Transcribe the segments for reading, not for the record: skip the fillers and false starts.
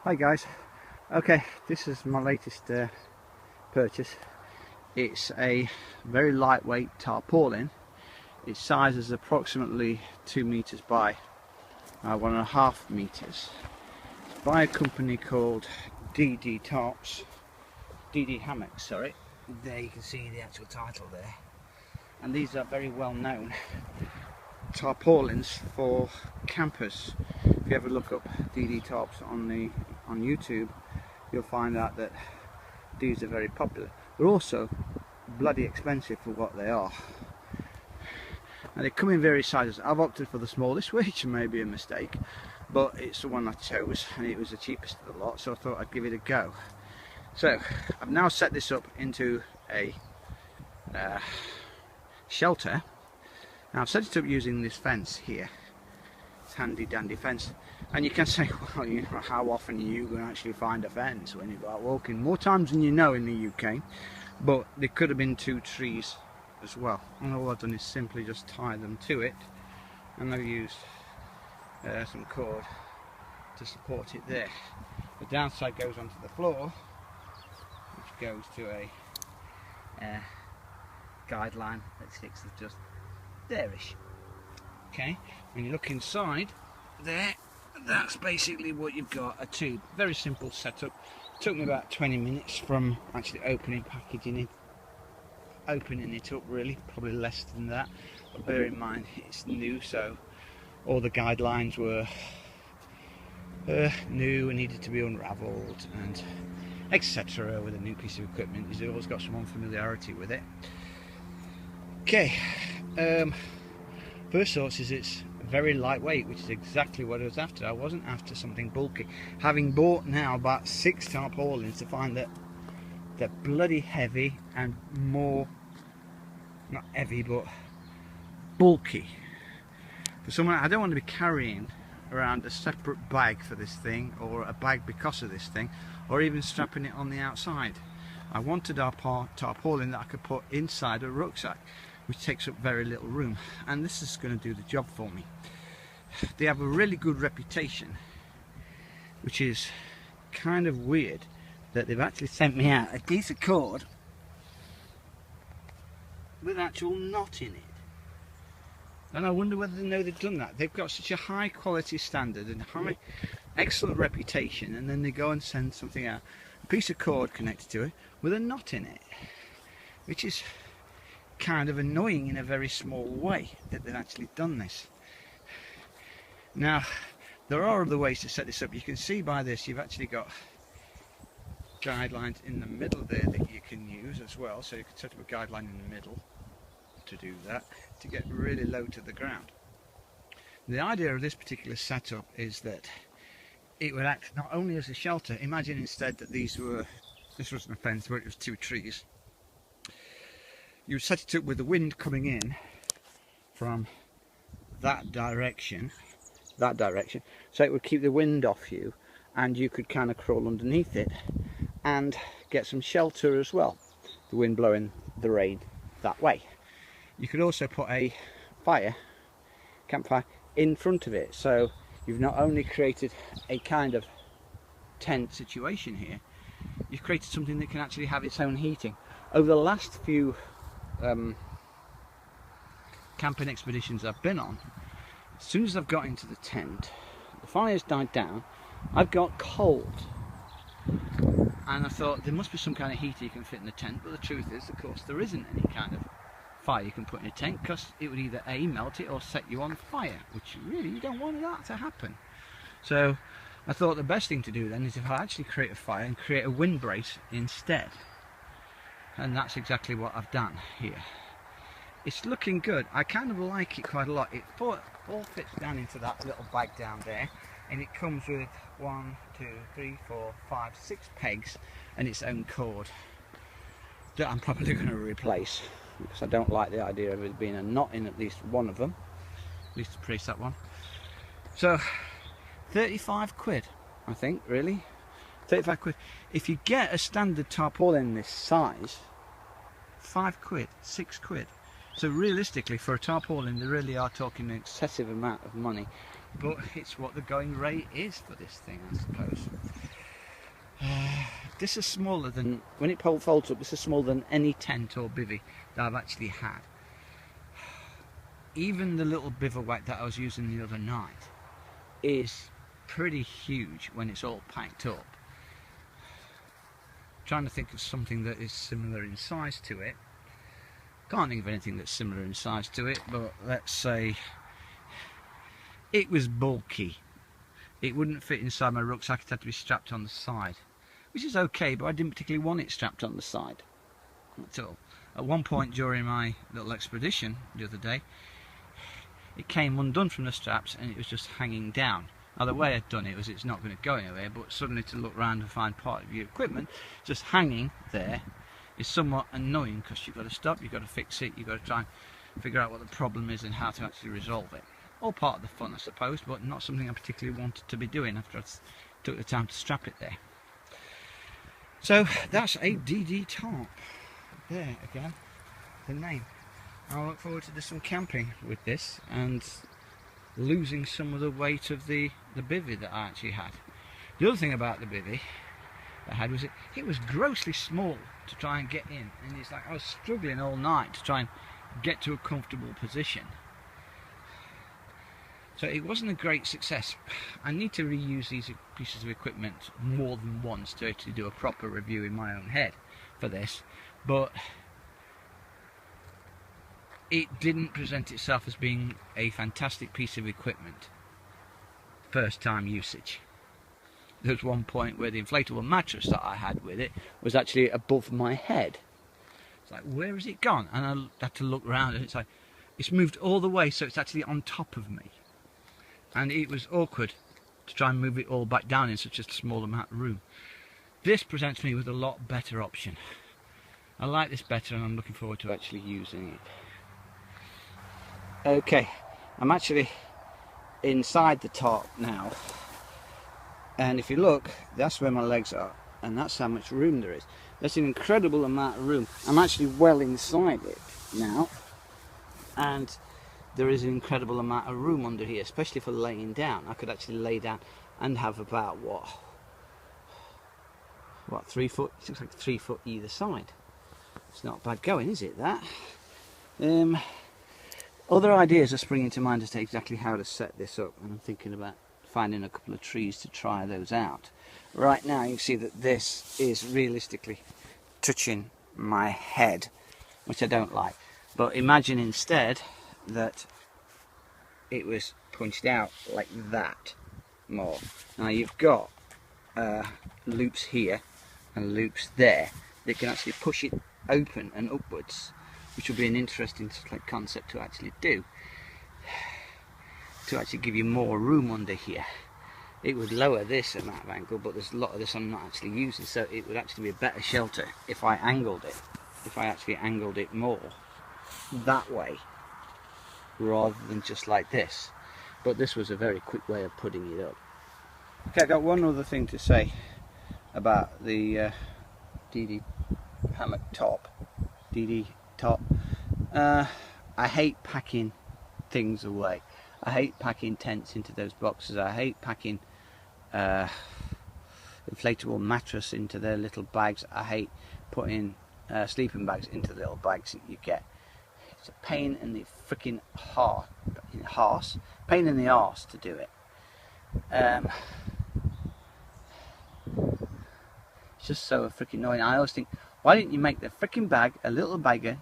Hi guys. Okay, this is my latest purchase. It's a very lightweight tarpaulin. Its size is approximately 2 meters by 1.5 meters. It's by a company called DD Tarps, DD Hammocks, sorry. There you can see the actual title there. And these are very well known tarpaulins for campers. If you ever look up DD Tarps on YouTube, you'll find out that these are very popular. They're also bloody expensive for what they are. And they come in various sizes. I've opted for the smallest, which may be a mistake, but it's the one I chose and it was the cheapest of the lot, so I thought I'd give it a go. So I've now set this up into a shelter. Now I've set it up using this fence here. It's handy dandy fence. And you can say, well, you know, how often are you going to actually find a fence when you go out walking? More times than you know in the UK. But there could have been 2 trees as well. And all I've done is simply just tie them to it. And I've used some cord to support it there. The downside goes onto the floor, which goes to a guideline that sticks just there-ish. Okay, when you look inside there, that's basically what you've got, a tube. Very simple setup. Took me about 20 minutes from actually opening it up really, probably less than that. But bear in mind it's new, so all the guidelines were new and needed to be unravelled and etc. With a new piece of equipment, you've always got some unfamiliarity with it. Okay, first source is it's very lightweight, which is exactly what I was after. I wasn't after something bulky. Having bought now about 6 tarpaulins, to find that they're bloody heavy and more, not heavy, but bulky. For someone, I don't want to be carrying around a separate bag for this thing, or a bag because of this thing, or even strapping it on the outside. I wanted our tarpaulin that I could put inside a rucksack, which takes up very little room, and this is going to do the job for me. They have a really good reputation, which is kind of weird that they've actually sent me out a piece of cord with actual knot in it. And I wonder whether they know they've done that. They've got such a high quality standard and high excellent reputation, and then they go and send something out, a piece of cord connected to it with a knot in it, which is kind of annoying in a very small way that they've actually done this. Now there are other ways to set this up. You can see by this you've actually got guidelines in the middle there that you can use as well, so you can set up a guideline in the middle to do that, to get really low to the ground. The idea of this particular setup is that it would act not only as a shelter. Imagine instead that this wasn't a fence, but it was 2 trees. You would set it up with the wind coming in from that direction, so it would keep the wind off you, and you could kind of crawl underneath it and get some shelter as well, the wind blowing the rain that way. You could also put a campfire in front of it, so you've not only created a kind of tent situation here, you've created something that can actually have its own heating. Over the last few camping expeditions I've been on, as soon as I've got into the tent, the fire's died down, I've got cold, and I thought there must be some kind of heater you can fit in the tent, but the truth is, of course, there isn't any kind of fire you can put in a tent, because it would either A, melt it, or set you on fire, which really you don't want that to happen. So I thought the best thing to do then is if I actually create a fire and create a wind brace instead, and that's exactly what I've done here. It's looking good. I kind of like it quite a lot. It all fits down into that little bag down there, and it comes with 1, 2, 3, 4, 5, 6 pegs and its own cord that I'm probably going to replace, because I don't like the idea of it being a knot in at least one of them. At least replace that one. So 35 quid, I think, really. 35 quid. If you get a standard tarpaulin this size, 5 quid, 6 quid. So realistically, for a tarpaulin, they really are talking an excessive amount of money, but it's what the going rate is for this thing, I suppose. this is smaller than, when it folds up, this is smaller than any tent or bivvy that I've actually had. Even the little bivouac that I was using the other night is pretty huge when it's all packed up. Trying to think of something that is similar in size to it. Can't think of anything that's similar in size to it, but let's say it was bulky. It wouldn't fit inside my rucksack, it had to be strapped on the side, which is okay, but I didn't particularly want it strapped on the side at all. At one point during my little expedition the other day, it came undone from the straps and it was just hanging down. Now the way I'd done it was, it's not going to go anywhere, but suddenly to look around and find part of your equipment just hanging there is somewhat annoying, because you've got to stop, you've got to fix it, you've got to try and figure out what the problem is and how to actually resolve it. All part of the fun, I suppose, but not something I particularly wanted to be doing after I took the time to strap it there. So that's a DD tarp. There again, the name. I look forward to do some camping with this and losing some of the weight of the bivvy that I actually had. The other thing about the bivvy I had was it was grossly small to try and get in, and it's like I was struggling all night to try and get to a comfortable position. So it wasn't a great success. I need to reuse these pieces of equipment more than once to actually do a proper review in my own head for this, but it didn't present itself as being a fantastic piece of equipment first time usage. There was one point where the inflatable mattress that I had with it was actually above my head. It's like, where has it gone? And I had to look around and it's like, it's moved all the way so it's actually on top of me. And it was awkward to try and move it all back down in such a small amount of room. This presents me with a lot better option. I like this better and I'm looking forward to actually using it. Okay, I'm actually inside the tarp now, and if you look, that's where my legs are, and that's how much room there is. That's an incredible amount of room. I'm actually well inside it now, and there is an incredible amount of room under here, especially for laying down. I could actually lay down and have about what 3 foot? It looks like 3 foot either side. It's not bad going, is it, that? Other ideas are springing to mind as to exactly how to set this up, and I'm thinking about finding a couple of trees to try those out. Right now you can see that this is realistically touching my head, which I don't like. But imagine instead that it was punched out like that more. Now you've got loops here and loops there that can actually push it open and upwards, which will be an interesting concept to actually do, to actually give you more room under here. It would lower this amount of angle, but there's a lot of this I'm not actually using, so it would actually be a better shelter if I angled it, if I actually angled it more that way rather than just like this. But this was a very quick way of putting it up. Okay, I got one other thing to say about the DD hammock top. DD top. I hate packing things away. I hate packing tents into those boxes. I hate packing inflatable mattress into their little bags. I hate putting sleeping bags into the little bags that you get. It's a pain in the freaking pain in the arse to do it. It's just so freaking annoying. I always think, why didn't you make the freaking bag a little bigger,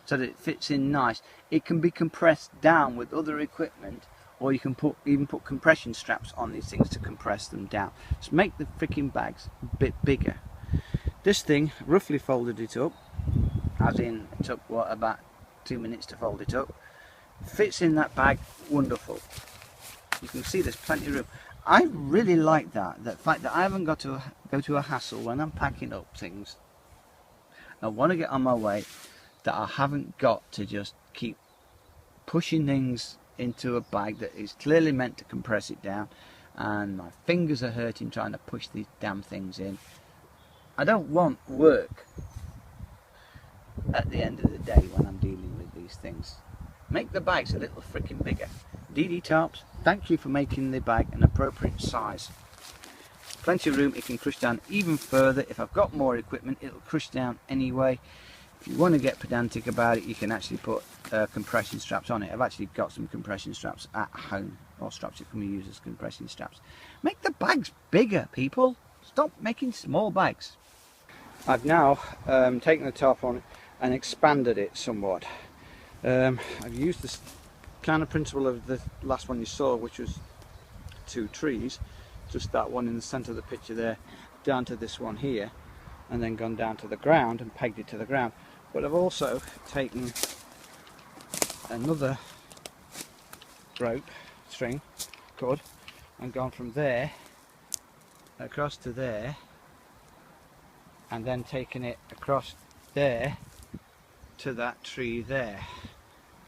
so that it fits in nice? It can be compressed down with other equipment, or you can even put compression straps on these things to compress them down. Just make the freaking bags a bit bigger. This thing roughly folded it up, as in it took what, about 2 minutes to fold it up. Fits in that bag wonderful. You can see there's plenty of room. I really like that fact that I haven't got to go to a hassle when I'm packing up things. I want to get on my way, that I haven't got to just keep pushing things into a bag that is clearly meant to compress it down, and my fingers are hurting trying to push these damn things in. I don't want work at the end of the day when I'm dealing with these things. Make the bags a little freaking bigger. DD Tarps, thank you for making the bag an appropriate size plenty of room. It can crush down even further. If I've got more equipment, it'll crush down anyway. If you want to get pedantic about it, you can actually put compression straps on it. I've actually got some compression straps at home, or straps that can be used as compression straps. Make the bags bigger, people. Stop making small bags. I've now taken the tarp on and expanded it somewhat. I've used this kind of principle of the last one you saw, which was 2 trees, just that one in the centre of the picture there, down to this one here, and then gone down to the ground and pegged it to the ground. But I've also taken another rope, string, cord, and gone from there across to there, and then taken it across there to that tree there,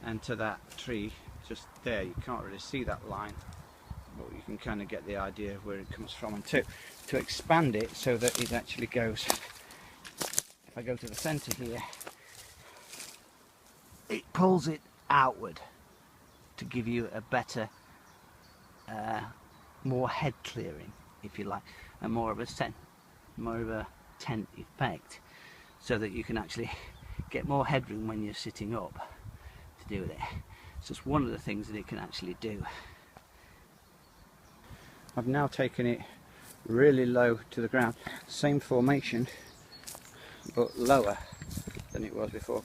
and to that tree just there. You can't really see that line, but you can kind of get the idea of where it comes from. And to expand it so that it actually goes, if I go to the centre here, it pulls it outward to give you a better, more head clearing, if you like, and more of a tent effect, so that you can actually get more headroom when you're sitting up to do it. It's just one of the things that it can actually do. I've now taken it really low to the ground, same formation but lower than it was before.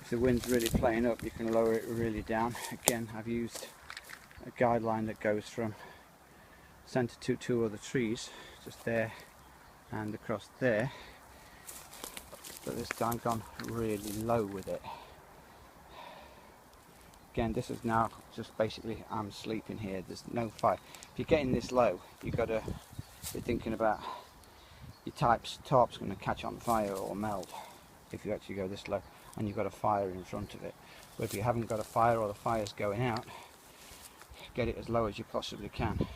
If the wind's really playing up, you can lower it really down. Again, I've used a guideline that goes from centre to 2 other trees, just there and across there, but this time I've gone really low with it. Again, this is now just basically I'm sleeping here, there's no fire. If you're getting this low, you've got to be thinking about your tarp's going to catch on fire or melt if you actually go this low and you've got a fire in front of it. But if you haven't got a fire, or the fire's going out, get it as low as you possibly can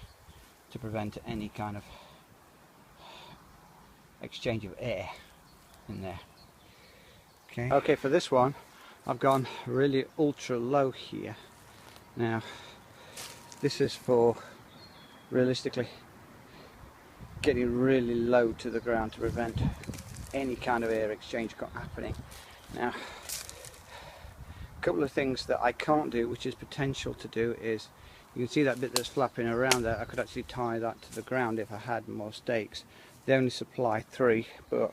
to prevent any kind of exchange of air in there. Okay, for this one I've gone really ultra low here. Now this is for realistically getting really low to the ground to prevent any kind of air exchange happening. Now, a couple of things that I can't do, which is potential to do, is you can see that bit that's flapping around there. I could actually tie that to the ground if I had more stakes. They only supply 3, but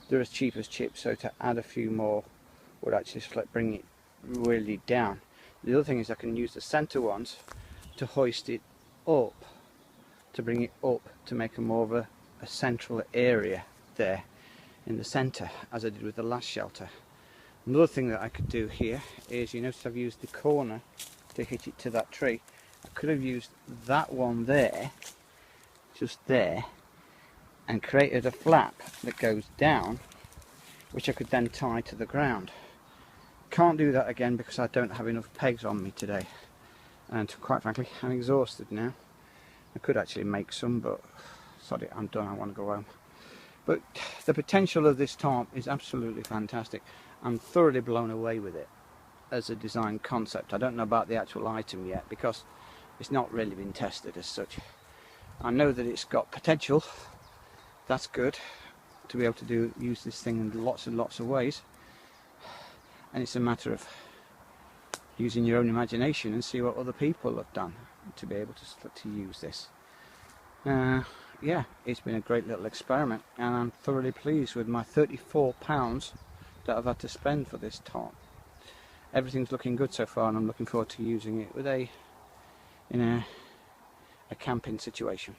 they're as cheap as chips, so to add a few more would actually bring it really down. The other thing is I can use the centre ones to hoist it up, to bring it up, to make a more of a central area there in the centre, as I did with the last shelter. Another thing that I could do here is, you notice I've used the corner to hit it to that tree. I could have used that one there, just there, and created a flap that goes down, which I could then tie to the ground. Can't do that again because I don't have enough pegs on me today, and quite frankly I'm exhausted now. I could actually make some, but sorry, I'm done, I want to go home. But the potential of this tarp is absolutely fantastic. I'm thoroughly blown away with it as a design concept. I don't know about the actual item yet because it's not really been tested as such. I know that it's got potential, that's good, to be able to use this thing in lots and lots of ways, and it's a matter of using your own imagination and see what other people have done to be able to use this. Yeah, it's been a great little experiment, and I'm thoroughly pleased with my £34 that I've had to spend for this tarp. Everything's looking good so far, and I'm looking forward to using it with in a camping situation.